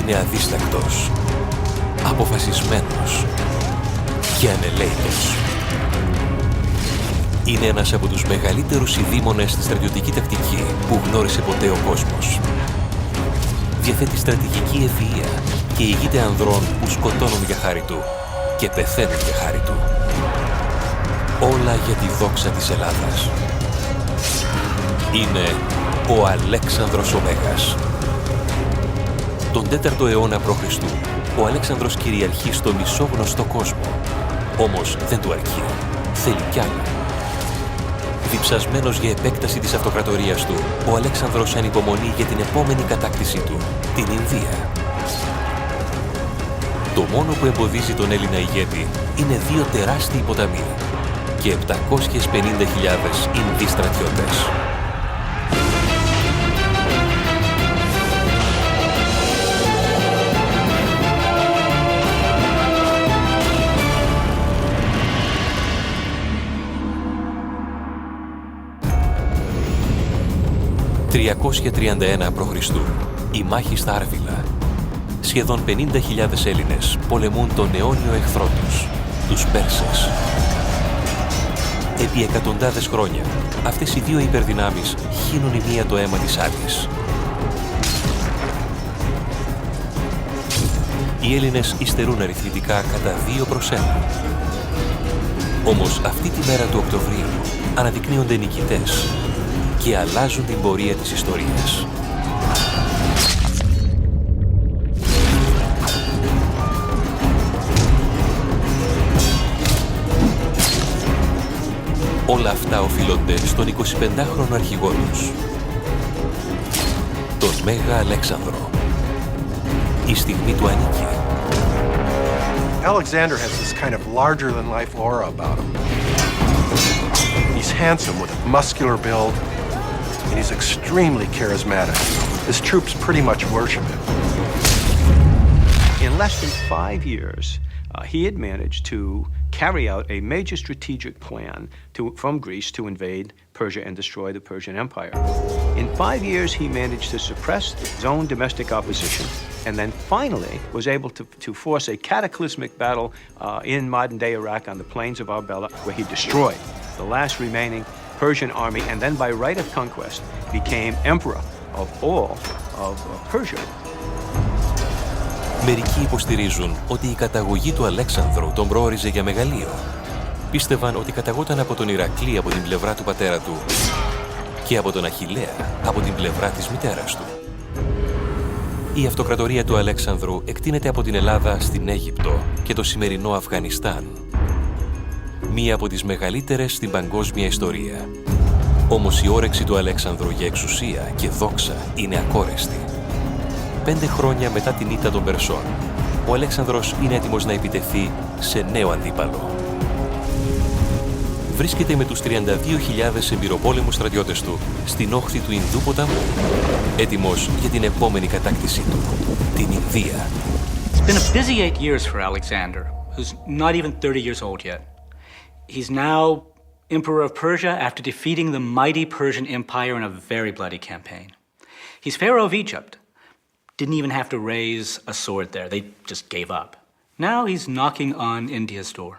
είναι αδίστακτος, αποφασισμένος και ανελαίητος. Είναι ένας από τους μεγαλύτερους ειδήμονες στη στρατιωτική τακτική που γνώρισε ποτέ ο κόσμος. Διαθέτει στρατηγική ευφυΐα και ηγείται ανδρών που σκοτώνουν για χάρη του και πεθαίνουν για χάρη του. Όλα για τη δόξα της Ελλάδας. Είναι ο Αλέξανδρος ο Μέγας. Τον 4ο αιώνα π.Χ. ο Αλέξανδρος κυριαρχεί στο μισόγνωστο κόσμο. Όμως δεν του αρκεί. Θέλει κι άλλα. Διψασμένος για επέκταση της αυτοκρατορίας του, ο Αλέξανδρος ανυπομονεί για την επόμενη κατάκτησή του, την Ινδία. Το μόνο που εμποδίζει τον Έλληνα ηγέτη είναι 2 τεράστιοι ποταμοί και 750.000 Ινδοί στρατιώτες. ...331 π.Χ. η μάχη στα Άρβιλα. Σχεδόν 50.000 Έλληνες πολεμούν τον αιώνιο εχθρό τους Πέρσες. Επί εκατοντάδες χρόνια, αυτές οι 2 υπερδυνάμεις χύνουν η μία το αίμα της άλλης. Οι Έλληνες υστερούν αριθμητικά κατά 2-1. Όμως αυτή τη μέρα του Οκτωβρίου αναδεικνύονται νικητές και αλλάζουν την πορεία της ιστορίας. Όλα αυτά οφείλονται στον 25χρονο αρχηγό τους, τον Μέγα Αλέξανδρο. Η στιγμή του ανήκει. Alexander has this kind of larger-than-life aura about him. He's handsome with a muscular build, and he's extremely charismatic. His troops pretty much worship him. In less than 5 years, he had managed to carry out a major strategic plan from Greece to invade Persia and destroy the Persian Empire. In 5 years, he managed to suppress his own domestic opposition, and then finally was able to force a cataclysmic battle in modern-day Iraq on the plains of Arbela, where he destroyed the last remaining Persian army, and then by right of conquest became emperor of all of Persia. Μερικοί υποστηρίζουν ότι η καταγωγή του Αλέξανδρου τον προόριζε για μεγαλείο. Πίστευαν ότι καταγόταν από τον Ηρακλή από την πλευρά του πατέρα του και από τον Αχιλλέα από την πλευρά της μητέρας του. Η αυτοκρατορία του Αλέξανδρου εκτείνεται από την Ελλάδα στην Αίγυπτο και το σημερινό Αφγανιστάν. Μία από τις μεγαλύτερες στην παγκόσμια ιστορία. Όμως η όρεξη του Αλέξανδρου για εξουσία και δόξα είναι ακόρεστη. 5 χρόνια μετά την ήττα των Περσών, ο Αλέξανδρος είναι έτοιμος να επιτεθεί σε νέο αντίπαλο. Βρίσκεται με τους 32.000 εμπειροπόλεμους στρατιώτες του στην όχθη του Ινδού ποταμού, έτοιμος για την επόμενη κατάκτησή του, την Ινδία. It's been a busy 8 years for Alexander, who's not even 30 years old yet. He's now Emperor of Persia after defeating the mighty Persian Empire in a very bloody campaign. He's Pharaoh of Egypt. Didn't even have to raise a sword there. They just gave up. Now he's knocking on India's door.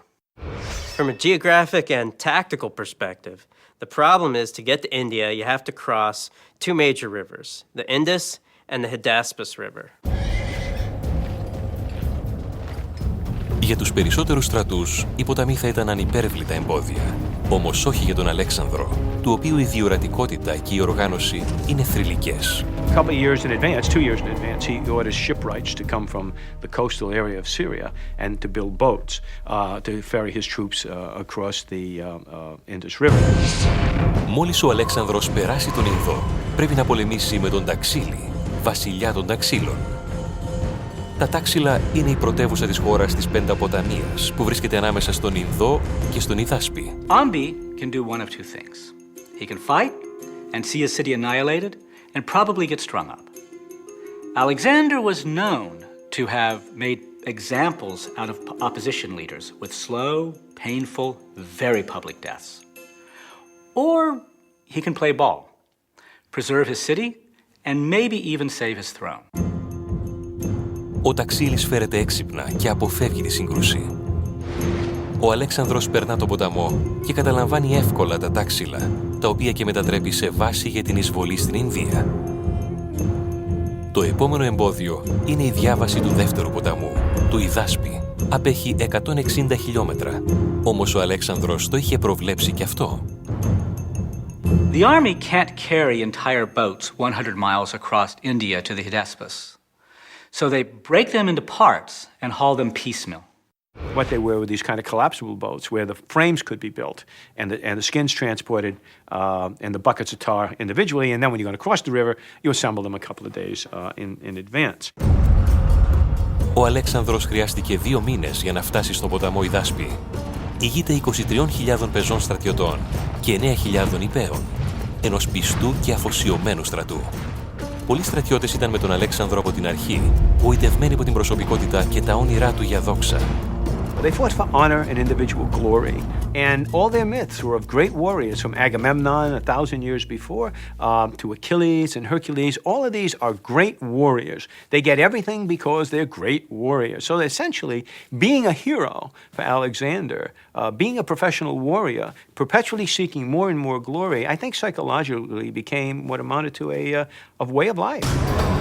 From a geographic and tactical perspective, the problem is to get to India, you have to cross 2 major rivers, the Indus and the Hydaspes River. Για τους περισσότερους στρατούς, οι ποταμοί θα ήταν ανυπέρβλητα εμπόδια. Όμως όχι για τον Αλέξανδρο, του οποίου η διορατικότητα και η οργάνωση είναι θρυλικές. A couple of years in advance, 2 years in advance, he orders shipwrights to come from the coastal area of Syria and to build boats to ferry his troops across the Indus River. Μόλις ο Αλέξανδρος περάσει τον Ινδό, πρέπει να πολεμήσει με τον Ταξίλη, βασιλιά των Ταξίλων. Τα Τάξιλα είναι η πρωτεύουσα της χώρας της Πενταποταμίας, που βρίσκεται ανάμεσα στον Ινδό και στον Ιδάσπη. Ambi can do one of 2 things. He can fight and see his city annihilated and probably get strung up. Alexander was known to have made examples out of opposition leaders with slow, painful, very public deaths. Or he can play ball, preserve his city, and maybe even save his throne. Ο ταξίλης φέρεται έξυπνα και αποφεύγει τη σύγκρουση. Ο Αλέξανδρος περνά τον ποταμό και καταλαμβάνει εύκολα τα τάξιλα, τα οποία και μετατρέπει σε βάση για την εισβολή στην Ινδία. Το επόμενο εμπόδιο είναι η διάβαση του δεύτερου ποταμού, του Ιδάσπη. Απέχει 160 χιλιόμετρα, όμως ο Αλέξανδρος το είχε προβλέψει και αυτό. The army can't carry entire boats 100 miles across India to the Hydaspes. So they break them into parts and haul them piecemeal. What they were these kind of collapsible boats where the frames could be built and the skins transported and the buckets of tar individually, and then when you're going to cross the river, you assemble them a couple of days in advance. Ο Αλέξανδρος χρειάστηκε 2 μήνες για να φτάσει στον ποταμό Ιδάσπη. Ηγείται 23.000 πεζών στρατιωτών και 9.000 υπαίων, ενός πιστού και αφοσιωμένου στρατού. Πολλοί στρατιώτες ήταν με τον Αλέξανδρο από την αρχή, γοητευμένοι από την προσωπικότητα και τα όνειρά του για δόξα. They fought for honor and individual glory, and all their myths were of great warriors, from Agamemnon 1,000 years before to Achilles and Hercules. All of these are great warriors. They get everything because they're great warriors. So essentially, being a hero for Alexander, being a professional warrior, perpetually seeking more and more glory, I think psychologically became what amounted to a way of life.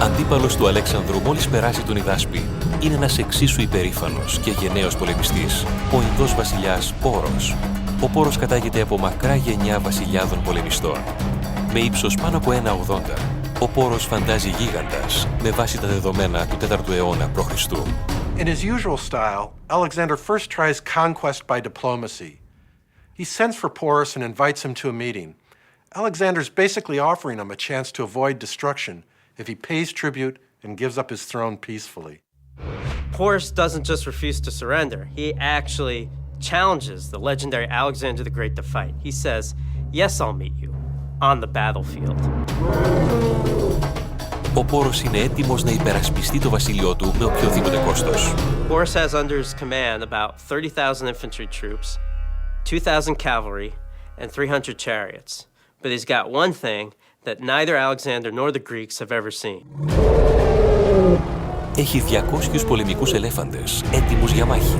Αντίπαλος του Αλέξανδρου μόλις περάσει τον Ιδάσπη είναι ένας εξίσου υπερήφανος και γενναίος πολεμιστής, ο Ινδός βασιλιάς Πόρος. Ο Πόρος κατάγεται από μακρά γενιά βασιλιάδων πολεμιστών. Με ύψος πάνω από 1,80, ο Πόρος φαντάζει γίγαντας με βάση τα δεδομένα του 4ου αιώνα π.Χ. In his usual style, Alexander first tries conquest by diplomacy. He sends for Porus and invites him to a meeting. Alexander's basically offering him a chance to avoid destruction if he pays tribute and gives up his throne peacefully. Porus doesn't just refuse to surrender. He actually challenges the legendary Alexander the Great to fight. He says, "Yes, I'll meet you on the battlefield." Ο Πόρος είναι έτοιμος να υπερασπιστεί το βασίλειό του με οποιοδήποτε κόστος. Porus has under his command about 30,000 infantry troops, 2,000 cavalry, and 300 chariots. But he's got one thing that neither Alexander nor the Greeks have ever seen. Έχει 200 πολεμικούς ελέφαντες, έτοιμους για μάχη.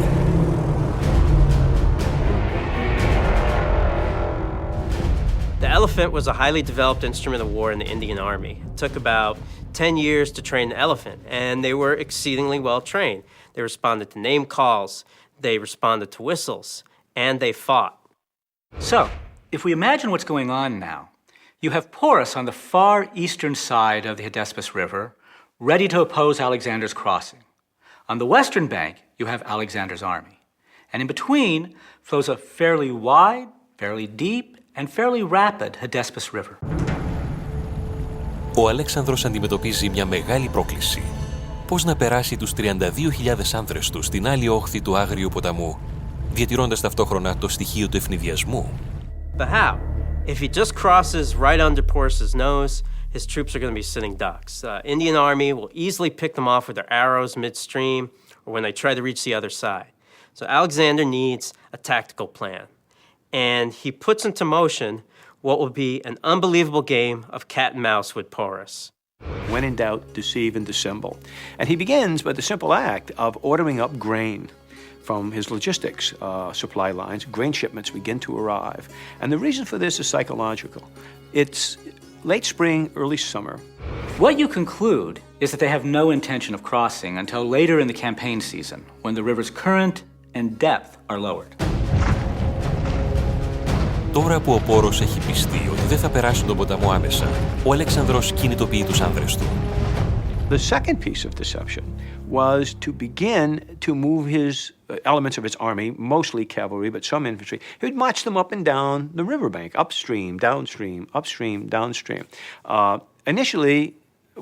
The elephant was a highly developed instrument of war in the Indian army. It took about 10 years to train the elephant, and they were exceedingly well trained. They responded to name calls, they responded to whistles, and they fought. So, if we imagine what's going on now, you have Porus on the far eastern side of the Hydaspes River, ready to oppose Alexander's crossing. On the western bank, you have Alexander's army. And in between flows a fairly wide, fairly deep, and fairly rapid Hydaspes River. Ο Αλέξανδρος αντιμετωπίζει μια μεγάλη πρόκληση. Πώς να περάσει τους 32.000 άνδρες του στην άλλη όχθη του άγριου ποταμού, διατηρώντας ταυτόχρονα το στοιχείο του ευνηδιασμού. But how? If he just crosses right under Porus's nose, his troops are going to be sitting ducks. The Indian army will easily pick them off with their arrows midstream or when they try to reach the other side. So Alexander needs a tactical plan. And he puts into motion what will be an unbelievable game of cat and mouse with Porus. When in doubt, deceive and dissemble. And he begins by the simple act of ordering up grain from his logistics supply lines. Grain shipments begin to arrive. And the reason for this is psychological. It's late spring, early summer. What you conclude is that they have no intention of crossing until later in the campaign season, when the river's current and depth are lowered. Τώρα που ο Πόρος έχει πιστεί ότι δεν θα περάσουν τον ποταμό άμεσα, ο Αλέξανδρος κινητοποιεί τους άνδρες του. The second piece of deception was to begin to move his elements of his army, mostly cavalry, but some infantry. He would march them up and down the riverbank, upstream, downstream, upstream, downstream. Initially,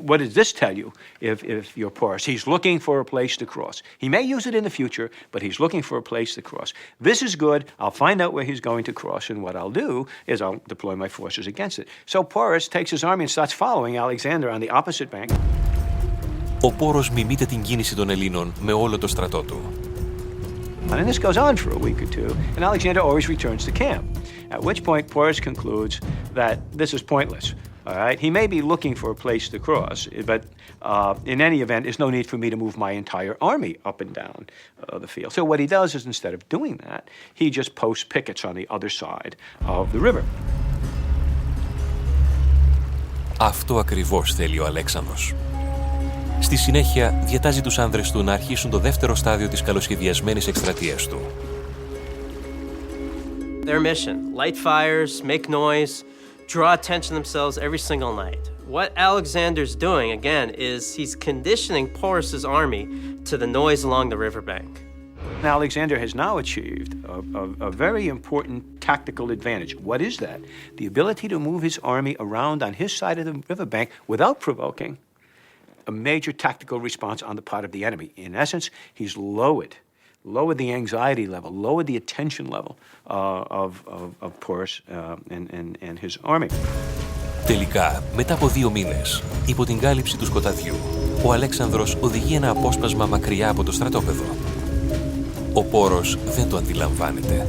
what does this tell you if you're Porus? He's looking for a place to cross. He may use it in the future, but he's looking for a place to cross. This is good. I'll find out where he's going to cross, and what I'll do is I'll deploy my forces against it. So Porus takes his army and starts following Alexander on the opposite bank. Ο Πόρος μιμείται την κίνηση των Ελλήνων με όλο το στρατό του. And this goes on for a week or two, and Alexander always returns to camp, at which point Porus concludes that this is pointless. All right, he may be looking for a place to cross, but in any event, there's no need for me to move my entire army up and down the field. So what he does is, instead of doing that, he just posts pickets on the other side of the river. Αυτό ακριβώς θέλει ο Αλέξανδρος. Στη συνέχεια, διατάζει τους άνδρες του να αρχίσουν το δεύτερο στάδιο της καλοσχεδιασμένης εκστρατείας του. Their mission: light fires, make noise, draw attention to themselves every single night. What Alexander's doing, again, is he's conditioning Porus's army to the noise along the riverbank. Alexander has now achieved a very important tactical advantage. What is that? The ability to move his army around on his side of the riverbank without provoking a major tactical response on the part of the enemy. In essence, he's lowered the anxiety level, lowered the attention level of Porus and his army. Τελικά, μετά από 2 μήνες, υπό την κάλυψη του σκοταδιού, ο Αλέξανδρος οδηγεί ένα απόσπασμα μακριά από το στρατόπεδο. Ο Πόρος δεν το αντιλαμβάνεται.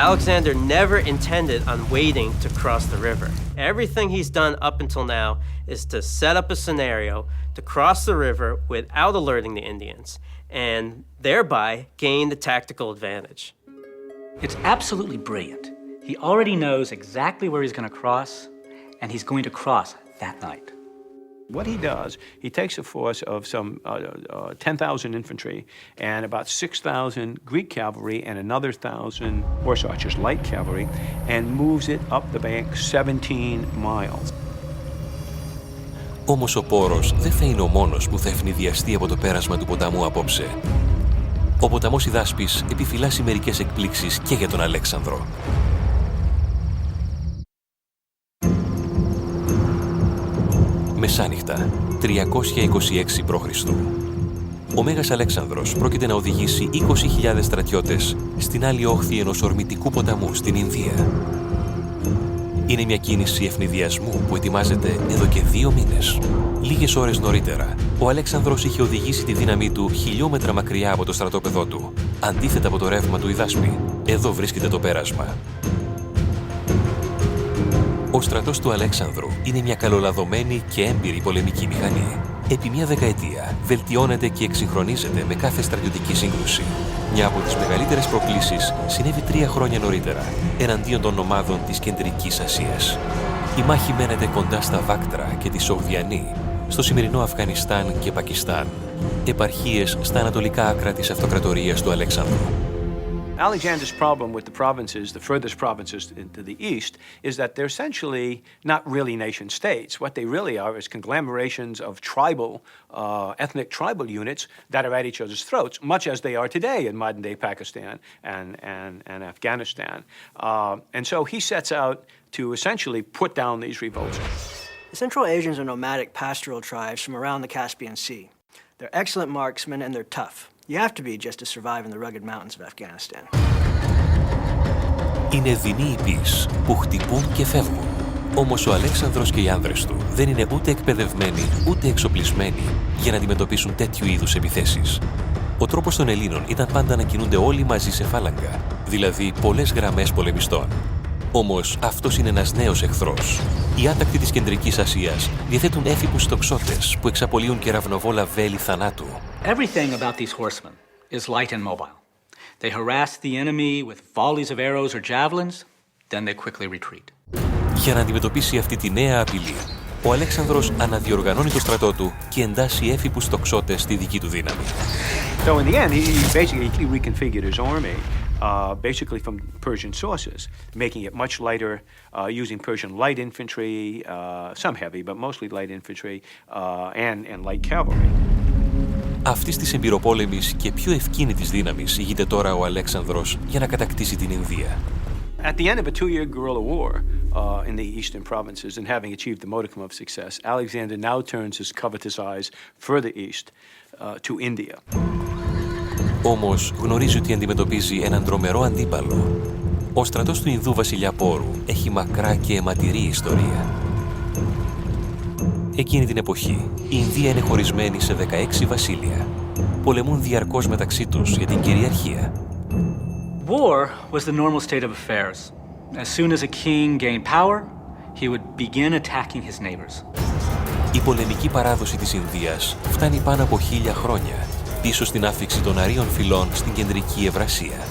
Alexander never intended on waiting to cross the river. Everything he's done up until now is to set up a scenario to cross the river without alerting the Indians, and thereby gain the tactical advantage. It's absolutely brilliant. He already knows exactly where he's going to cross, and he's going to cross that night. What he does, he takes a force of some 10,000 infantry and about 6,000 Greek cavalry and another 1,000 horse archers, light cavalry, and moves it up the bank 17 miles. Όμως ο Πόρος δεν θα είναι ο μόνος που θα ευνηδιαστεί από το πέρασμα του ποταμού απόψε. Ο ποταμός Ιδάσπης επιφυλάσσει μερικές εκπλήξεις και για τον Αλέξανδρο. Μεσάνυχτα, 326 π.Χ. Ο Μέγας Αλέξανδρος πρόκειται να οδηγήσει 20.000 στρατιώτες στην άλλη όχθη ενός ορμητικού ποταμού στην Ινδία. Είναι μια κίνηση ευνηδιασμού που ετοιμάζεται εδώ και 2 μήνες. Λίγες ώρες νωρίτερα, ο Αλέξανδρος είχε οδηγήσει τη δύναμή του χιλιόμετρα μακριά από το στρατόπεδό του, αντίθετα από το ρεύμα του Ιδάσπη. Εδώ βρίσκεται το πέρασμα. Ο στρατός του Αλέξανδρου είναι μια καλολαδωμένη και έμπειρη πολεμική μηχανή. Επί μια δεκαετία βελτιώνεται και εξυγχρονίζεται με κάθε στρατιωτική σύγκρουση. Μια από τις μεγαλύτερες προκλήσεις συνέβη 3 χρόνια νωρίτερα, εναντίον των ομάδων της Κεντρικής Ασίας. Η μάχη μένεται κοντά στα Βάκτρα και τη Σογδιανή, στο σημερινό Αφγανιστάν και Πακιστάν, επαρχίες στα ανατολικά άκρα της αυτοκρατορίας του Αλέξανδρου. Alexander's problem with the provinces, the furthest provinces to the east, is that they're essentially not really nation states. What they really are is conglomerations of tribal, ethnic tribal units that are at each other's throats, much as they are today in modern-day Pakistan and Afghanistan. And so he sets out to essentially put down these revolts. The Central Asians are nomadic pastoral tribes from around the Caspian Sea. They're excellent marksmen and they're tough. You have to be just to survive in the rugged mountains of Afghanistan. Είναι δεινοί υπείς που χτυπούν και φεύγουν. Όμως ο Αλέξανδρος και οι άνδρες του δεν είναι ούτε εκπαιδευμένοι ούτε εξοπλισμένοι για να αντιμετωπίσουν τέτοιου είδους επιθέσεις. Ο τρόπος των Ελλήνων ήταν πάντα να κινούνται όλοι μαζί σε φάλαγγα, δηλαδή πολλές γραμμές πολεμιστών. Όμως αυτός είναι ένας νέος εχθρός. Οι άτακτοι της Κεντρικής Ασίας διαθέτουν έφυπους τοξότες που εξαπολύουν κεραυνοβόλα βέλη θανάτου. Everything about these horsemen is light and mobile. They harass the enemy with volleys of arrows or javelins, then they quickly retreat. Για να αντιμετωπίσει αυτή τη νέα απειλή, ο Αλέξανδρος αναδιοργανώνει το στρατό του και εντάσσει έφυπους τοξότες στη δική του δύναμη. So in the end, he basically reconfigured his army, basically from Persian sources, making it much lighter, using Persian light infantry, some heavy, but mostly light infantry, and light cavalry. Αυτής της εμπειροπόλεμης και πιο ευκίνητης δύναμης ηγείται τώρα ο Αλέξανδρος για να κατακτήσει την Ινδία. At the end of a 2-year guerrilla war in the eastern provinces and having achieved the modicum of success, Alexander now turns his covetous eyes further east to India. Όμως γνωρίζει ότι αντιμετωπίζει έναν τρομερό αντίπαλο. Ο στρατός του Ινδού βασιλιά Πόρου έχει μακρά και αιματηρή ιστορία. Εκείνη την εποχή, η Ινδία είναι χωρισμένη σε 16 βασίλεια. Πολεμούν διαρκώς μεταξύ τους για την κυριαρχία. War was the normal state of affairs As soon as a king gained power, he would begin attacking his neighbors. Η πολεμική παράδοση της Ινδίας φτάνει πάνω από 1000 χρόνια, πίσω στην άφιξη των αρίων φυλών στην κεντρική Ευρασία.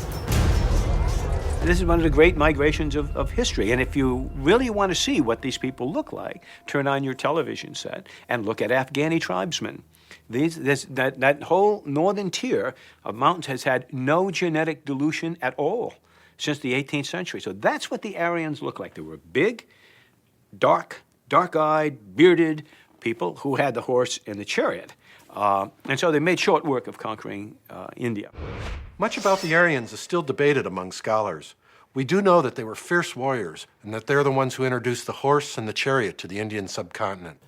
This is one of the great migrations of history. And if you really want to see what these people look like, turn on your television set and look at Afghani tribesmen. That whole northern tier of mountains has had no genetic dilution at all since the 18th century. So that's what the Aryans look like. They were big, dark-eyed, bearded people who had the horse and the chariot. And so they made short work of conquering India. Much about the Aryans is still debated among scholars. We do know that they were fierce warriors and that they're the ones who introduced the horse and the chariot to the Indian subcontinent.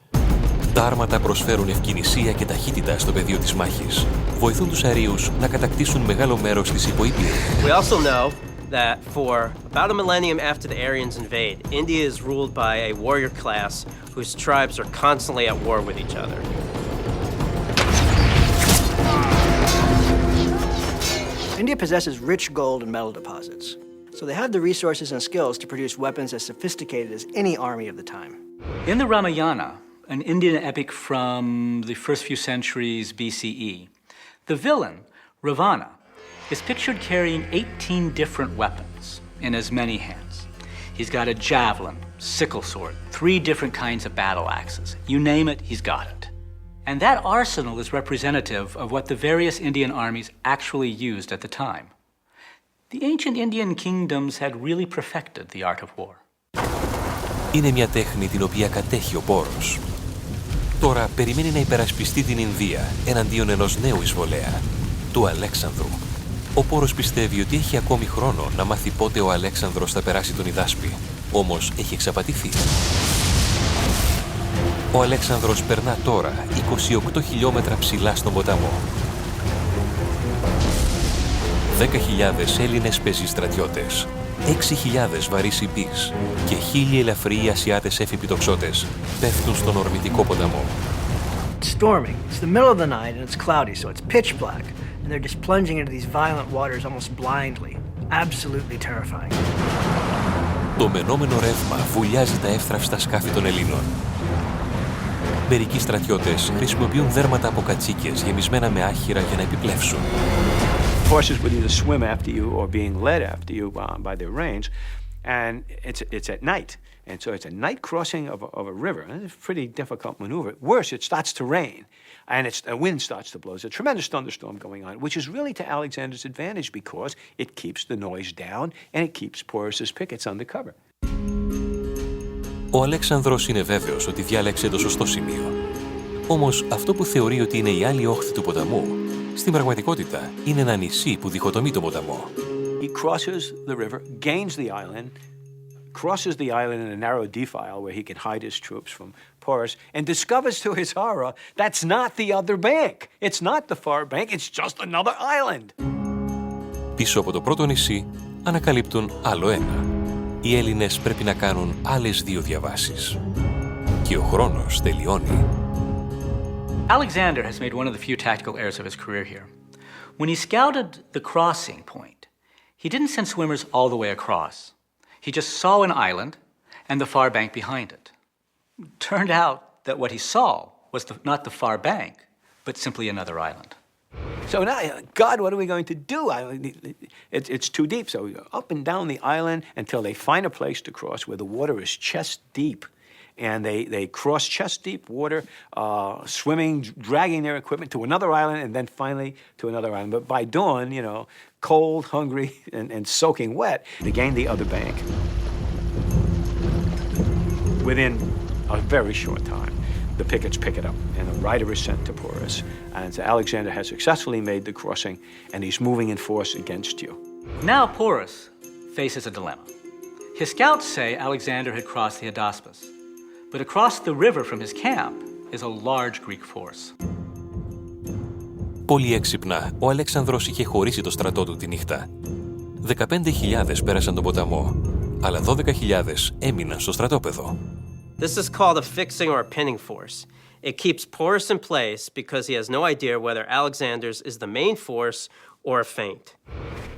Τα άρματα προσφέρουν ευκινησία και ταχύτητα στο πεδίο της μάχης. Βοηθούν τους Αρίους να κατακτήσουν μεγάλο μέρος της υποηπείρου. We also know that for about a millennium after the Aryans invade, India is ruled by a warrior class whose tribes are constantly at war with each other. India possesses rich gold and metal deposits, so they have the resources and skills to produce weapons as sophisticated as any army of the time. In the Ramayana, an Indian epic from the first few centuries BCE, the villain, Ravana, is pictured carrying 18 different weapons in as many hands. He's got a javelin, sickle sword, 3 different kinds of battle axes. You name it, he's got it. And that arsenal is representative of what the various Indian armies actually used at the time. The ancient Indian kingdoms had really perfected the art of war. Είναι μια τέχνη την οποία κατέχει ο Πόρος. Τώρα περιμένει να υπερασπιστεί την Ινδία εναντίον ενός νέου εισβολέα, του Αλέξανδρου. Ο Πόρος πιστεύει ότι έχει ακόμη χρόνο να μάθει πότε ο Αλέξανδρος θα περάσει τον Ιδάσπη, όμως έχει εξαπατηθεί. Ο Αλέξανδρος περνά τώρα 28 χιλιόμετρα ψηλά στον ποταμό. 10.000 Έλληνες πεζιστρατιώτες, 6.000 βαρύς ιππείς και 1.000 ελαφριοί Ασιάτες έφυποι τοξότες πέφτουν στον ορμητικό ποταμό. It's storming. It's the middle of the night and it's cloudy, so it's pitch black. And they're just plunging into these violent waters almost blindly. Absolutely terrifying. Το μενόμενο ρεύμα βουλιάζει τα εύθραυστα σκάφη των Ελλήνων. Μερικοί στρατιώτες χρησιμοποιούν δέρματα από κατσίκες γεμισμένα με άχυρα για να επιπλεύσουν. Horses would either swim after you or being led after you by their reins, and it's at night. And so it's a night crossing of a river. And it's a pretty difficult maneuver. Worse, it starts to rain, and the wind starts to blow. There's a tremendous thunderstorm going on, which is really to Alexander's advantage because it keeps the noise down and it keeps Porus's pickets under cover. Ο Αλέξανδρος είναι βέβαιος ότι διάλεξε το σωστό σημείο. Όμως αυτό που θεωρεί ότι είναι η άλλη όχθη του ποταμού, στην πραγματικότητα είναι ένα νησί που διχοτομεί τον ποταμό. He crosses the river, gains the island, crosses the island in a narrow defile where he can hide his troops from Porus, and discovers to his horror that's not the other bank. It's not the far bank, it's just another island. Πίσω από το πρώτο νησί ανακαλύπτουν άλλο ένα. Οι Έλληνες πρέπει να κάνουν άλλες 2 διαβάσεις. Και ο χρόνος τελειώνει. Alexander has made one of the few tactical errors of his career here. When he scouted the crossing point, he didn't send swimmers all the way across. He just saw an island and the far bank behind it. Turned out that what he saw was not the far bank, but simply another island. So now, God, what are we going to do? It's too deep. So we go up and down the island until they find a place to cross where the water is chest deep. And they cross chest-deep water, swimming, dragging their equipment to another island, and then finally to another island. But by dawn, cold, hungry, and soaking wet, they gain the other bank within a very short time. The pickets pick it up, and a rider is sent to Porus. And so Alexander has successfully made the crossing, and he's moving in force against you. Now Porus faces a dilemma. His scouts say Alexander had crossed the Hydaspes. But across the river from his camp is a large Greek force. Πολύ έξυπνα, ο Αλέξανδρος είχε χωρίσει το στρατό του τη νύχτα. 15.000 πέρασαν τον ποταμό, αλλά 12.000 έμειναν στο στρατόπεδο. This is called a fixing or a pinning force. It keeps Porus in place because he has no idea whether Alexander's is the main force or a feint.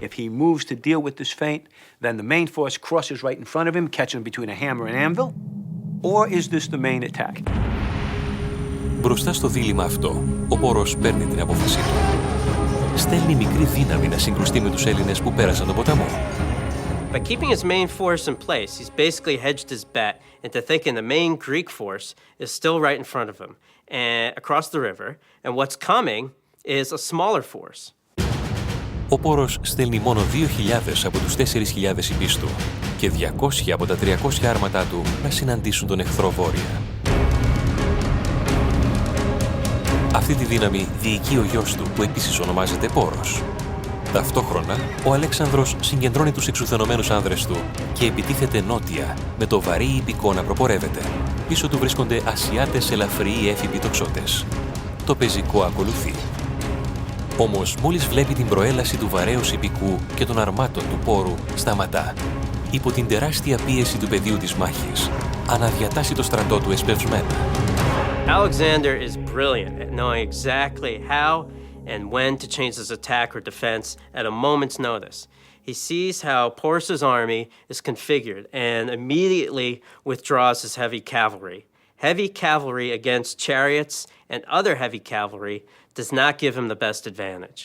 If he moves to deal with this feint, then the main force crosses right in front of him, catching him between a hammer and anvil, or is this the main attack? Μπροστά στο δίλημμα αυτό, ο Πόρος παίρνει την απόφασή του. Στέλνει μικρή δύναμη να συγκρουστεί με τους Έλληνες που πέρασαν τον ποταμό. By keeping his main force in place, he's basically hedged his bet into thinking the main Greek force is still right in front of him and across the river, and what's coming is a smaller force. Ο Πόρος στέλνει μόνο 2.000 από τους 4.000 υπείς του και 200 από τα 300 άρματά του να συναντήσουν τον εχθρό βόρεια. Αυτή τη δύναμη διοικεί ο γιος του, που επίσης ονομάζεται Πόρος. Ταυτόχρονα, ο Αλέξανδρος συγκεντρώνει τους εξουθενωμένους άνδρες του και επιτίθεται νότια, με το βαρύ ιππικό να προπορεύεται. Πίσω του βρίσκονται Ασιάτες ελαφριοί έφυποι τοξότες. Το πεζικό ακολουθεί. Όμως, μόλις βλέπει την προέλαση του βαρέως ιππικού και των αρμάτων του Πόρου, σταματά. Υπό την τεράστια πίεση του πεδίου της μάχης, αναδιατάσσει το στρατό του εσπευσμένα. Alexander is brilliant at knowing exactly how and when to change his attack or defense at a moment's notice. He sees how Porus's army is configured and immediately withdraws his heavy cavalry. Heavy cavalry against chariots and other heavy cavalry does not give him the best advantage.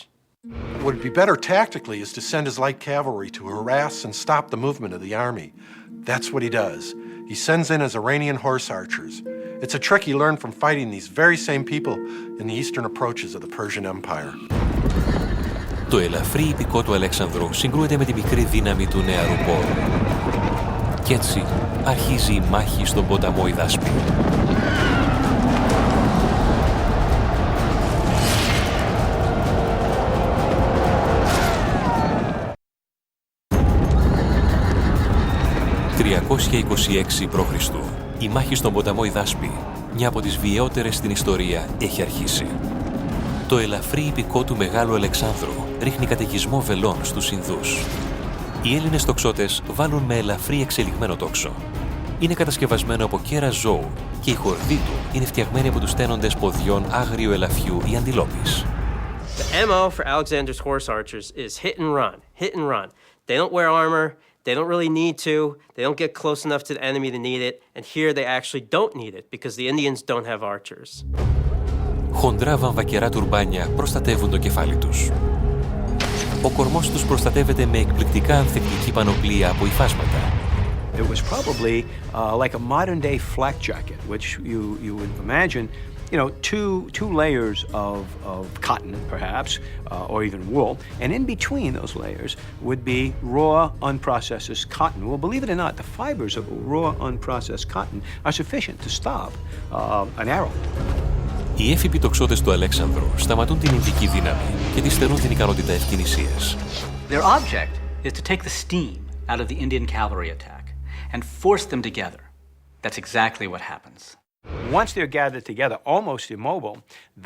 What would be better tactically is to send his light cavalry to harass and stop the movement of the army. That's what he does. He sends in his Iranian horse archers. It's a trick he learned from fighting these very same people in the eastern approaches of the Persian Empire. Το ελαφρύ ιππικό του Αλέξανδρου συγκρούεται με τη μικρή δύναμη του νεαρού Πόρου. Κι έτσι αρχίζει η μάχη στον ποταμό Ιδάσπη. ...326 π.Χ. Η μάχη στον ποταμό Ιδάσπη, μια από τις βιαιότερες στην ιστορία, έχει αρχίσει. Το ελαφρύ ιππικό του Μεγάλου Αλεξάνδρου ρίχνει καταιγισμό βελών στους Ινδούς. Οι Έλληνες τοξότες βάλουν με ελαφρύ εξελιγμένο τόξο. Είναι κατασκευασμένο από κέρας ζώου και η χορδή του είναι φτιαγμένη από τους στένοντες ποδιών άγριου ελαφιού ή αντιλόπης. The MO for Alexander's horse archers is hit and run, hit and run. They don't wear armor. They don't really need to. They don't get close enough to the enemy to need it. And here they actually don't need it because the Indians don't have archers. Χοντρά βαμβακερά τουρμπάνια προστατεύουν το κεφάλι τους. Ο κορμός τους προστατεύεται με εκπληκτικά ανθεκτική πανοπλία από υφάσματα. It was probably like a modern-day flak jacket, which you would imagine, you know, two layers of cotton, perhaps, or even wool, and in between those layers would be raw, unprocessed cotton. Well, believe it or not, the fibers of raw, unprocessed cotton are sufficient to stop an arrow. Οι έφυποι τοξότες του Αλέξανδρου σταματούν την Ινδική δύναμη και της στερούν την ικανότητα ευκαινησίας. Their object is to take the steam out of the Indian cavalry attack and force them together. That's exactly what happens. Once they're gathered together, almost immobile,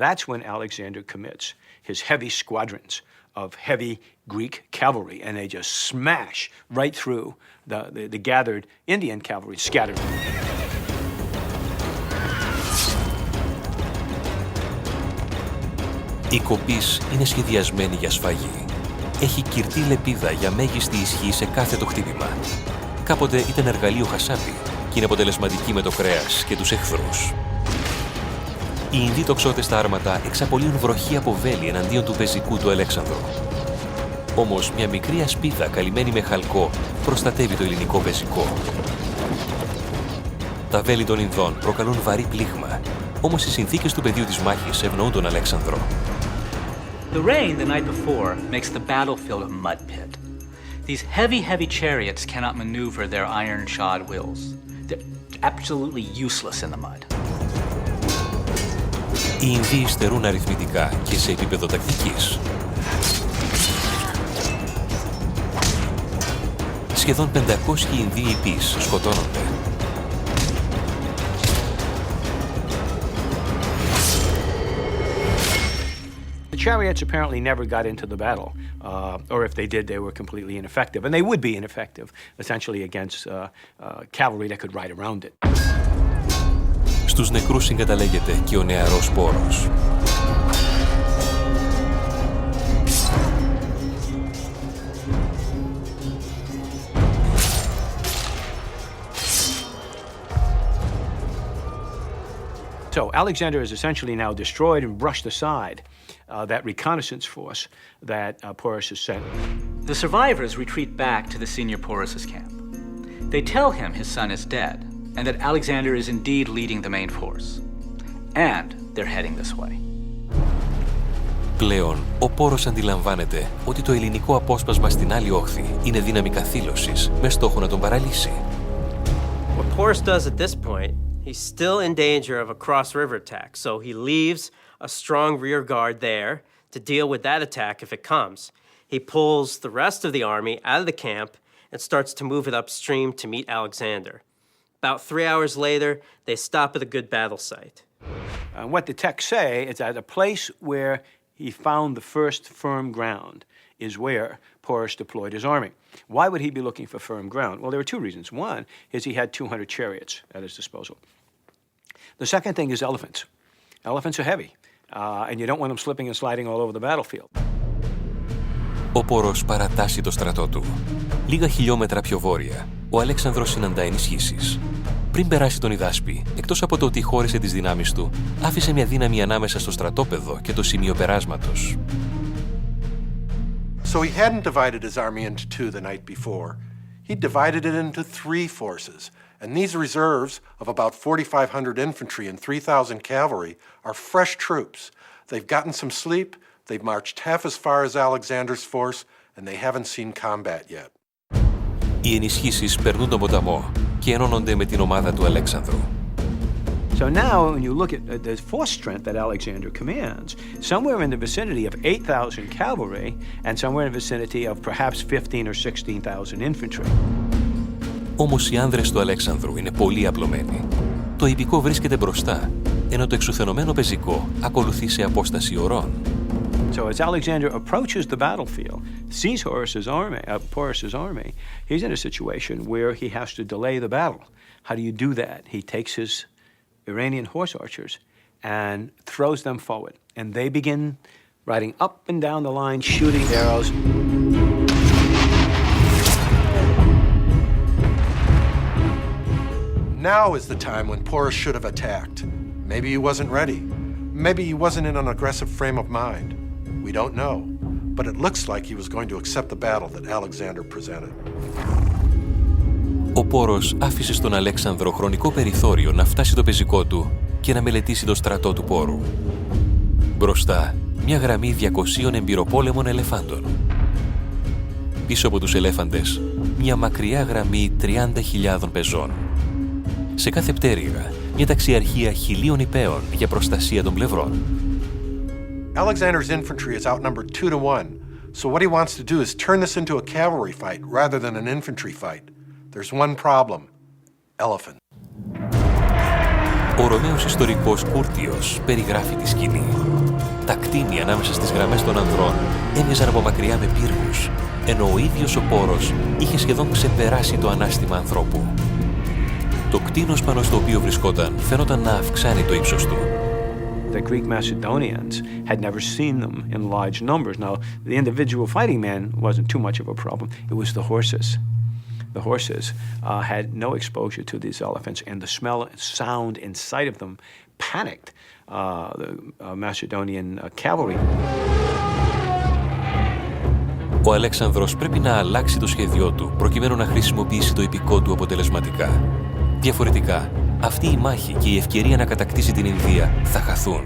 that's when Alexander commits his heavy squadrons of heavy Greek cavalry, and they just smash right through the gathered Indian cavalry, scattered. Η κοπής είναι σχεδιασμένη για σφαγή. Έχει κυρτή λεπίδα για μέγιστη ισχύ σε κάθε το χτύπημα. Κάποτε ήταν εργαλείο χασάπι και είναι αποτελεσματική με το κρέας και τους εχθρούς. Οι Ινδοί τοξότες στα άρματα εξαπολύουν βροχή από βέλη εναντίον του πεζικού του Αλέξανδρου. Όμως μια μικρή ασπίδα καλυμμένη με χαλκό προστατεύει το ελληνικό πεζικό. Τα βέλη των Ινδών προκαλούν βαρύ πλήγμα, όμως οι συνθήκες του πεδίου της μάχης ευνοούν τον Αλέξανδρο. The rain the night before makes the battlefield a mud pit. These heavy chariots cannot maneuver their iron-shod wheels. They're absolutely useless in the mud. Οι Ινδοί υστερούν αριθμητικά και σε επίπεδο τακτικής. Σχεδόν 500 Ινδοί υπείς σκοτώνονται. The chariots apparently never got into the battle, or if they did, they were completely ineffective. And they would be ineffective, essentially, against cavalry that could ride around it. Στους νεκρούς συγκαταλέγεται και ο νεαρός Πόρος. So Alexander has essentially now destroyed and brushed aside that reconnaissance force that Porus has sent. The survivors retreat back to the senior Porus's camp. They tell him his son is dead and that Alexander is indeed leading the main force. And they're heading this way. Πλέον, ο Πόρος αντιλαμβάνεται ότι το ελληνικό απόσπασμα στην άλλη όχθη είναι δύναμη καθήλωσης με στόχο να τον παραλύσει. What Porus does at this point, he's still in danger of a cross-river attack, so he leaves a strong rear guard there to deal with that attack if it comes. He pulls the rest of the army out of the camp and starts to move it upstream to meet Alexander. About 3 hours later, they stop at a good battle site. What the texts say is that a place where he found the first firm ground is where Porus deployed his army. Why would he be looking for firm ground? Well, there were two reasons. One is he had 200 chariots at his disposal. The second thing is elephants. Elephants are heavy, and you don't want them slipping and sliding all over the battlefield. Ο Πόρος παρατάσσει το στρατό του. Λίγα χιλιόμετρα πιο βόρεια, ο Αλέξανδρος συναντά ενισχύσεις. Πριν περάσει τον Ιδάσπη, εκτός από το ότι χώρισε τις δυνάμεις του, άφησε μια δύναμη ανάμεσα στο στρατόπεδο και το σημείο περάσματος. So he hadn't divided his army into two the night before. He divided it into three forces, and these reserves of about 4,500 infantry and 3,000 cavalry are fresh troops. They've gotten some sleep, they've marched half as far as Alexander's force, and they haven't seen combat yet. Οι ενισχύσεις περνούν τον ποταμό και ενώνονται με την ομάδα του Αλέξανδρου. So now, when you look at the force strength that Alexander commands, somewhere in the vicinity of 8,000 cavalry and somewhere in the vicinity of perhaps 15 or 16,000 infantry. Όμως οι άνδρες του Αλέξανδρου είναι πολύ απλωμένοι. Το ιππικό βρίσκεται μπροστά, ενώ το εξουθενωμένο πεζικό ακολουθεί σε απόσταση ωρών. So as Alexander approaches the battlefield, sees Porus's army, he's in a situation where he has to delay the battle. How do you do that? He takes his Iranian horse archers and throws them forward. And they begin riding up and down the line, shooting arrows. Now is the time when Porus should have attacked. Maybe he wasn't ready. Maybe he wasn't in an aggressive frame of mind. We don't know. But it looks like he was going to accept the battle that Alexander presented. Ο Πόρος άφησε στον Αλέξανδρο χρονικό περιθώριο να φτάσει το πεζικό του και να μελετήσει το στρατό του Πόρου. Μπροστά, μια γραμμή 200 εμπειροπόλεμων ελεφάντων. Πίσω από τους ελέφαντες, μια μακριά γραμμή 30.000 πεζών. Σε κάθε πτέρυγα, μια ταξιαρχία 1.000 υπαίων για προστασία των πλευρών. Alexander's infantry is outnumbered 2-1, so what he wants to do is turn this into a cavalry fight rather than an infantry fight. There's one problem: elephant. Ο Ρωμαίος ιστορικός Κούρτιος περιγράφει τη σκηνή. Τα κτήνια ανάμεσα στις γραμμές των ανδρών έμοιαζαν από μακριά με πύργους, ενώ ο ίδιος ο Πόρος είχε σχεδόν ξεπεράσει το ανάστημα ανθρώπου. Το κτήνος πάνω στο οποίο βρισκόταν φαίνονταν να αυξάνει το ύψος του. The Greek Macedonians had never seen them in large numbers. Now, the individual fighting men wasn't too much of a problem. It was the horses. The horses had no exposure to these elephants, and the smell and sound and sight of them panicked the Macedonian cavalry. Ο Αλέξανδρος πρέπει να αλλάξει το σχέδιό του προκειμένου να χρησιμοποιήσει το ιππικό του αποτελεσματικά. Διαφορετικά, αυτή η μάχη και η ευκαιρία να κατακτήσει την Ινδία θα χαθούν.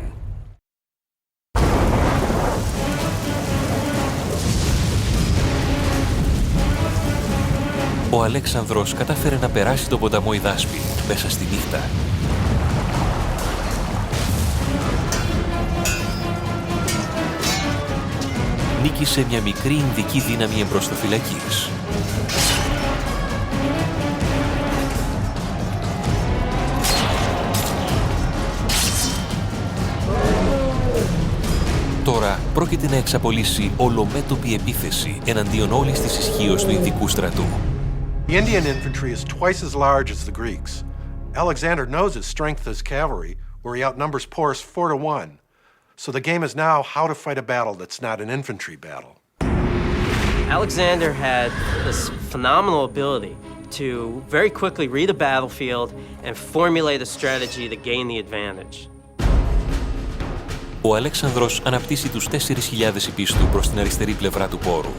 Ο Αλέξανδρος κατάφερε να περάσει τον ποταμό Ιδάσπη μέσα στη νύχτα. Νίκησε μια μικρή Ινδική δύναμη εμπροστοφυλακής. Τώρα πρόκειται να εξαπολύσει ολομέτωπη επίθεση εναντίον όλης της ισχύως του Ινδικού στρατού. The Indian infantry is twice as large as the Greeks. Alexander knows his strength as cavalry, where he outnumbers Porus 4-1. So the game is now how to fight a battle that's not an infantry battle. Alexander had this phenomenal ability to very quickly read a battlefield and formulate a strategy to gain the advantage. Ο Αλέξανδρος αναπτύσσει τους 4.000 υπείς του προς την αριστερή πλευρά του πόρου.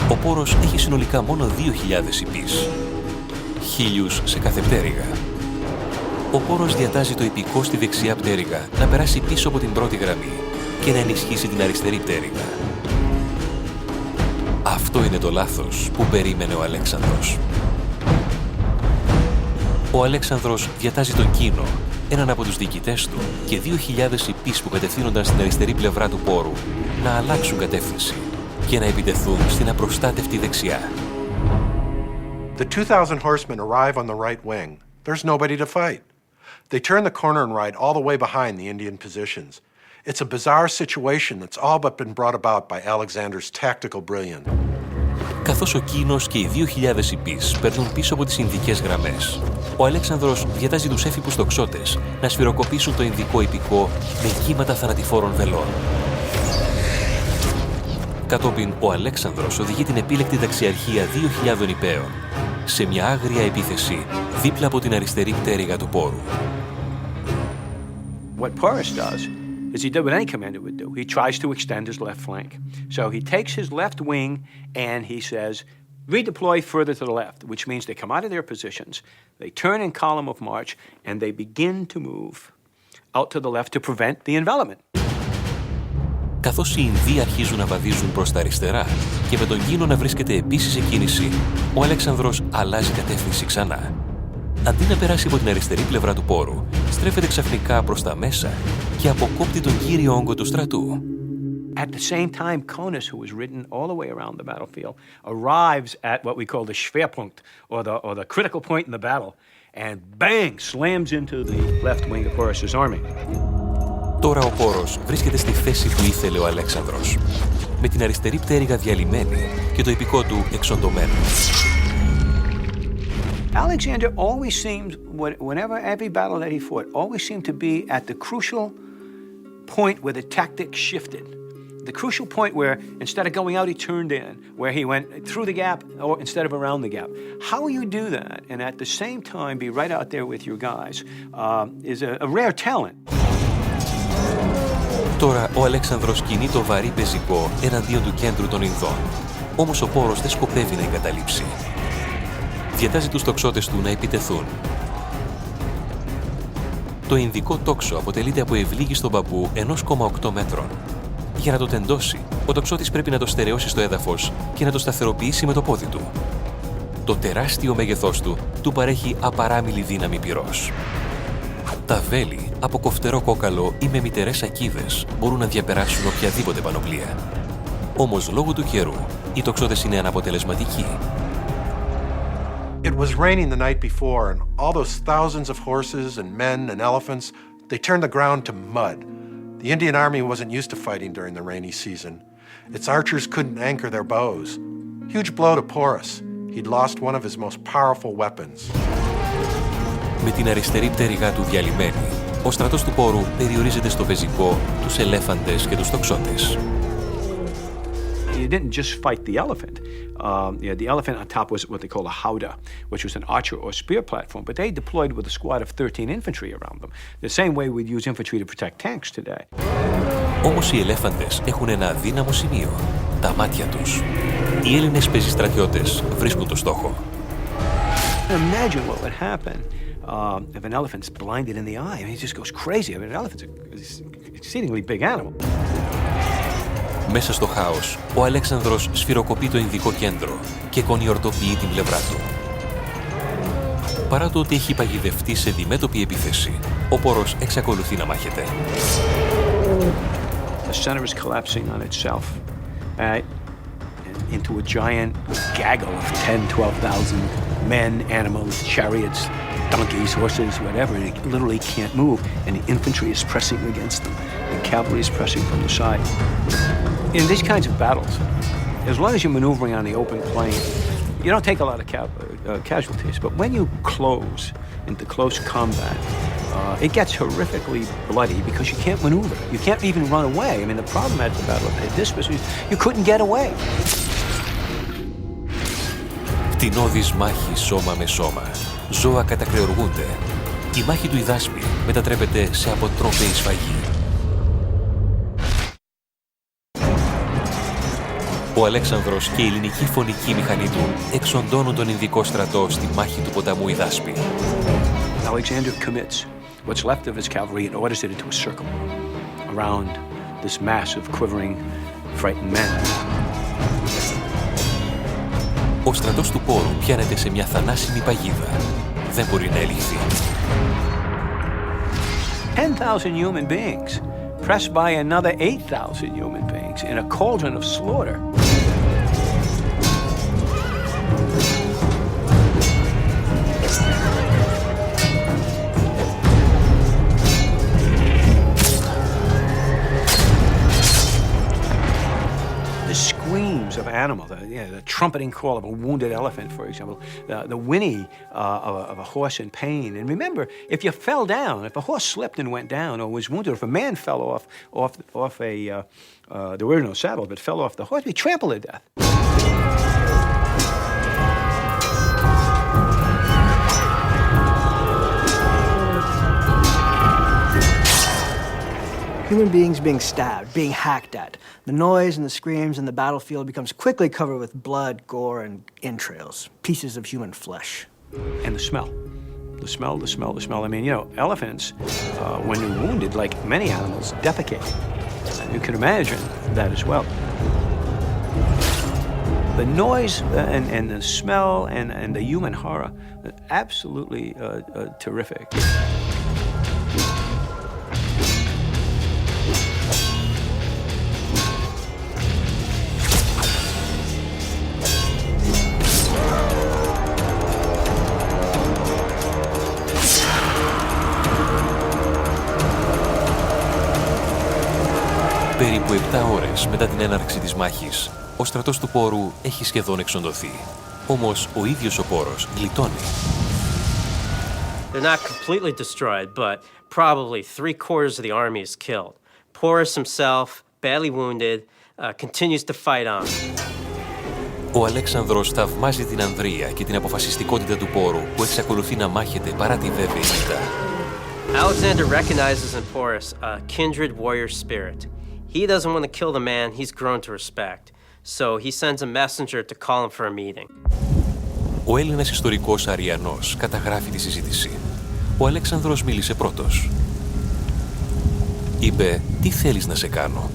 Ο πόρος έχει συνολικά μόνο 2.000 υπείς, 1.000 σε κάθε πτέρυγα. Ο πόρος διατάζει το υπηκό στη δεξιά πτέρυγα να περάσει πίσω από την πρώτη γραμμή και να ενισχύσει την αριστερή πτέρυγα. Αυτό είναι το λάθος που περίμενε ο Αλέξανδρος. Ο Αλέξανδρος διατάζει τον Κίνο, έναν από τους διοικητές του, και 2.000 υπείς που κατευθύνονταν στην αριστερή πλευρά του πόρου να αλλάξουν κατεύθυνση και να επιτεθούν στην απροστάτευτη δεξιά. The 2,000 horsemen arrive on the right wing. There's nobody to fight. They turn the corner and ride all the way behind the Indian positions. It's a bizarre situation that's all but been brought about by Alexander's tactical brilliance. Καθώς ο Κίνος και οι 2.000 υπείς παίρνουν πίσω από τις Ινδικές γραμμές, ο Αλέξανδρος διατάζει τους έφυπους τοξότες να σφυροκοπήσουν το Ινδικό υπηκό με κύματα θανατηφόρων βελών. Κατόπιν, ο Αλέξανδρος οδηγεί την επίλεκτη ταξιαρχία 2.000 υπέων σε μια άγρια επίθεση δίπλα από την αριστερή πτέρυγα του πόρου. What Porus does is he did what any commander would do. He tries to extend his left flank. So he takes his left wing and he says, redeploy further to the left, which means they come out of their positions, they turn in column of march, and they begin to move out to the left to prevent the envelopment. Καθώς οι Ινδοί αρχίζουν να βαδίζουν προς τα αριστερά και με τον Κίνο να βρίσκεται επίσης σε κίνηση, ο Αλέξανδρος αλλάζει κατεύθυνση ξανά. Αντί να περάσει από την αριστερή πλευρά του πόρου, στρέφεται ξαφνικά προς τα μέσα και αποκόπτει τον κύριο όγκο του στρατού. At the same time, Conus, who was ridden all the way around the battlefield, arrives at what we call the Schwerpunkt, or the critical point in the battle, and bang, slams into the left wing of Porus's army. Τώρα ο πόρος βρίσκεται στη θέση που ήθελε ο Αλέξανδρος, με την αριστερή πτέρυγα διαλυμένη και το υπηκό του εξοντωμένο. Alexander always seemed, whenever every battle that he fought, always seemed to be at the crucial point where the tactics shifted. The crucial point where instead of going out, he turned in, where he went through the gap or instead of around the gap. How you do that and at the same time be right out there with your guys is a rare talent. Τώρα ο Αλέξανδρος κινεί το βαρύ πεζικό εναντίον του κέντρου των Ινδών. Όμως ο πόρος δεν σκοπεύει να εγκαταλείψει. Διατάζει τους τοξότες του να επιτεθούν. Το Ινδικό τόξο αποτελείται από ευλίγιστο μπαμπού 1,8 μέτρων. Για να το τεντώσει, ο τοξότης πρέπει να το στερεώσει στο έδαφος και να το σταθεροποιήσει με το πόδι του. Το τεράστιο μέγεθός του παρέχει απαράμιλη δύναμη πυρός. Τα βέλη από κοφτερό κόκαλο ή με μυτερές ακίδες μπορούν να διαπεράσουν οποιαδήποτε πανοπλία. Όμως λόγω του καιρού, οι τοξότες είναι αναποτελεσματικοί. It was raining the night before, and all those thousands of horses and men and elephants, they turned the ground to mud. The Indian army wasn't used to fighting during the rainy season. Its archers couldn't anchor their bows. Huge blow to Porus. He'd lost one of his most powerful weapons. Με την αριστερή πτέρυγά του διαλυμένη, ο στρατός του πόρου περιορίζεται στο πεζικό, τους ελέφαντες και τους τοξότες. You didn't just fight the elephant. The elephant on top was what they call a howdah, which was an archer or spear platform, but they deployed with a squad of 13 infantry around them, the same way we'd use infantry to protect tanks today. Όμως οι ελέφαντες έχουν ένα αδύναμο σημείο, τα μάτια τους. Οι Έλληνες πεζιστρατιώτες βρίσκουν το στόχο. Imagine what would happen if an elephant's blinded in the eye. I mean, he just goes crazy. I mean, an elephant's an exceedingly big animal. Μέσα στο χάος, ο Αλέξανδρος σφυροκοπεί το Ινδικό κέντρο και κονιορτοποιεί την πλευρά του. Παρά το ότι έχει παγιδευτεί σε αντιμέτωπη επίθεση, ο πόρος εξακολουθεί να μάχεται. The center is collapsing on itself into a giant gaggle of 10,000-12,000 men, animals, chariots, donkeys, horses, whatever, and it literally can't move, and the infantry is pressing against them. The cavalry is pressing from the side. In these kinds of battles, as long as you're maneuvering on the open plain, you don't take a lot of casualties. But when you close into close combat, it gets horrifically bloody because you can't maneuver. You can't even run away. I mean, the problem at the Battle of Hibiscus was you couldn't get away. Κτηνώδης μάχη σώμα με σώμα. Ζώα κατακρεουργούνται. Η μάχη του Ιδάσπη μετατρέπεται σε αποτρόπαιη σφαγή. Ο Αλέξανδρος και η ελληνική φωνική μηχανή του εξοντώνουν τον Ινδικό στρατό στη μάχη του ποταμού Ιδάσπη. Alexander commits what's left of his cavalry and orders it into a circle around this mass of quivering, frightened men. Ο στρατός του Πόρου πιάνεται σε μια θανάσιμη παγίδα. Δεν μπορεί να ελιχθεί. 10,000 human beings pressed by another 8,000 human beings in a cauldron of slaughter. The screams of animals, the trumpeting call of a wounded elephant, for example, the whinny of a horse in pain. And remember, if you fell down, if a horse slipped and went down or was wounded, or if a man fell off there were no saddles, but fell off the horse, he'd be trampled to death. Human beings being stabbed, being hacked at. The noise and the screams in the battlefield becomes quickly covered with blood, gore, and entrails, pieces of human flesh. And the smell. The smell. I mean, elephants, when they're wounded, like many animals, defecate. And you can imagine that as well. The noise and the smell and the human horror, absolutely terrific. Περίπου 7 ώρες μετά την έναρξη της μάχης, ο στρατός του Πόρου έχει σχεδόν εξοντωθεί. Όμως ο ίδιος ο Πόρος γλιτώνει. They're not completely destroyed, but probably 3/4 of the army is killed. Porus himself, badly wounded, continues to fight on. Ο Αλέξανδρος θαυμάζει την ανδρεία και την αποφασιστικότητα του Πόρου που εξακολουθεί να μάχεται παρά τη βέβαιη ήττα. Alexander recognizes in Porus a kindred warrior spirit. He doesn't want to kill the man he's grown to respect, so he sends a messenger to call him for a meeting. Ο Έλληνας ιστορικός Αριανός καταγράφει τη συζήτηση. Ο Αλέξανδρος μίλησε πρώτος. Είπε, τι θέλεις να σε κάνω?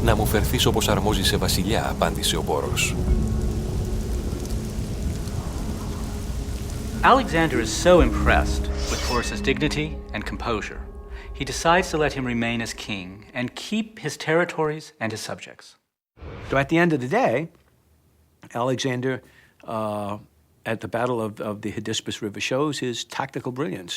Να μου φερθείς όπως αρμόζει σε βασιλιά, απάντησε ο Πόρος. Alexander is so impressed with Porus's dignity and composure, he decides to let him remain as king and keep his territories and his subjects. So at the end of the day, Alexander, at the Battle of the Hydaspes River, shows his tactical brilliance.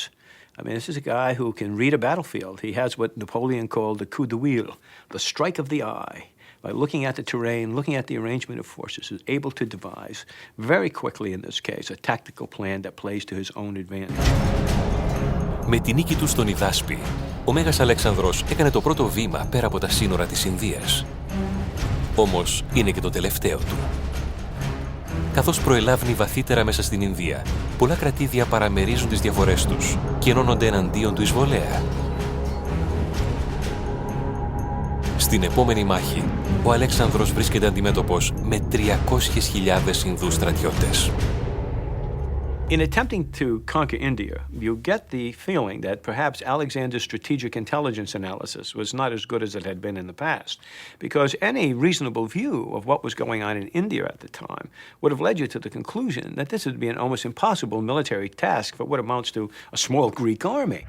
I mean, this is a guy who can read a battlefield. He has what Napoleon called the coup de wheel, the strike of the eye. By looking at the terrain, looking at the arrangement of forces, is able to devise, very quickly in this case, a tactical plan that plays to his own advantage. Με τη νίκη του στον Ιδάσπη, ο Μέγας Αλέξανδρος έκανε το πρώτο βήμα πέρα από τα σύνορα της Ινδίας. Όμως είναι και το τελευταίο του. Καθώς προελάβει βαθύτερα μέσα στην Ινδία, πολλά κρατήδια παραμερίζουν τις διαφορές τους και ενώνονται εναντίον του εισβολέα. Στην επόμενη μάχη, ο Αλέξανδρος βρίσκεται αντιμέτωπος με 300.000 Ινδούς στρατιώτες. In attempting to conquer India, you get the feeling that perhaps Alexander's strategic intelligence analysis was not as good as it had been in the past, because any reasonable view of what was going on in India at the time would have led you to the conclusion that this would be an almost impossible military task for what amounts to a small Greek army.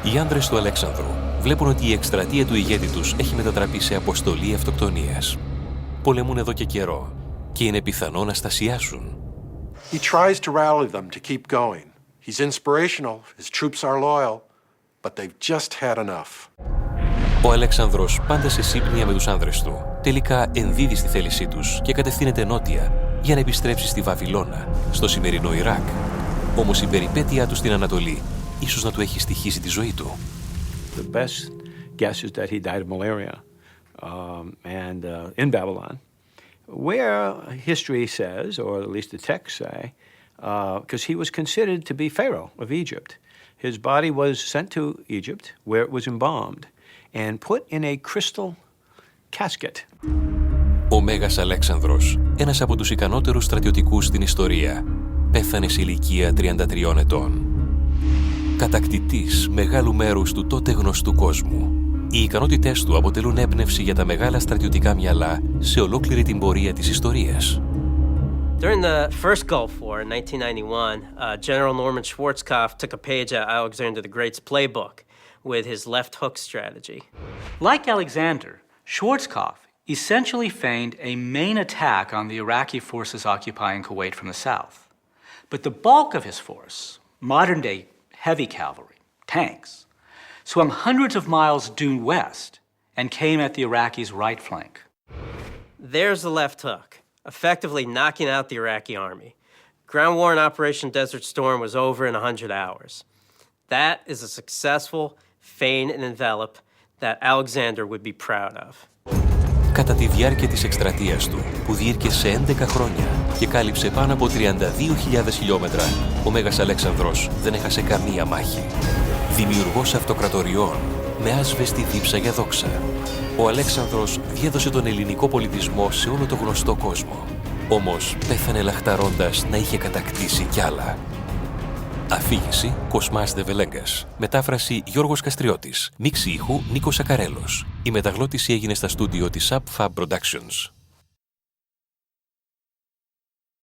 Οι άνδρες του Αλέξανδρου βλέπουν ότι η εκστρατεία του ηγέτη τους έχει μετατραπεί σε αποστολή αυτοκτονίας. Πολεμούν εδώ και καιρό και είναι πιθανό να στασιάσουν. He tries to rally them to keep going. He's inspirational, his troops are loyal, but they've just had enough. Ο Αλέξανδρος, πάντα σε σύμπνοια με τους άνδρες του, τελικά ενδίδει στη θέλησή τους και κατευθύνεται νότια για να επιστρέψει στη Βαβυλώνα, στο σημερινό Ιράκ. Όμως η περιπέτειά του στην Ανατολή ίσως να του έχει στοιχήσει τη ζωή του. The best guess is that he died of malaria in Babylon, where history says, or at least the texts say, because he was considered to be Pharaoh of Egypt. His body was sent to Egypt, where it was embalmed, and put in a crystal casket. Ο Μέγας Αλέξανδρος, ένας από τους ικανότερους στρατιωτικούς στην ιστορία, πέθανε σε ηλικία 33 ετών. Κατακτητής μεγάλου μέρους του τότε γνωστού κόσμου, οι ικανότητές του αποτελούν έμπνευση για τα μεγάλα στρατιωτικά μυαλά σε ολόκληρη την πορεία της ιστορίας. During the first Gulf War in 1991, General Norman Schwarzkopf took a page out of Alexander the Great's playbook with his left hook strategy. Like Alexander, Schwarzkopf essentially feigned a main attack on the Iraqi forces occupying Kuwait from the south. But the bulk of his force, modern-day heavy cavalry, tanks, swung hundreds of miles due west and came at the Iraqis' right flank. There's the left hook, effectively knocking out the Iraqi army. Ground war in Operation Desert Storm was over in 100 hours. That is a successful feign and envelop that Alexander would be proud of. Κατά τη διάρκεια της εκστρατείας του, που διήρκεσε 11 χρόνια και κάλυψε πάνω από 32.000 χιλιόμετρα, ο Μέγας Αλέξανδρος δεν έχασε καμία μάχη. Δημιουργός αυτοκρατοριών, με άσβεστη δίψα για δόξα, ο Αλέξανδρος διέδωσε τον ελληνικό πολιτισμό σε όλο το γνωστό κόσμο. Όμως πέθανε λαχταρώντας να είχε κατακτήσει κι άλλα. Αφήγηση Κοσμάς Δεβελέγκας. Μετάφραση Γιώργος Καστριώτης. Μίξη ήχου Νίκος Σακαρέλος. Η μεταγλώτηση έγινε στα στούντιο της Up Fab Productions.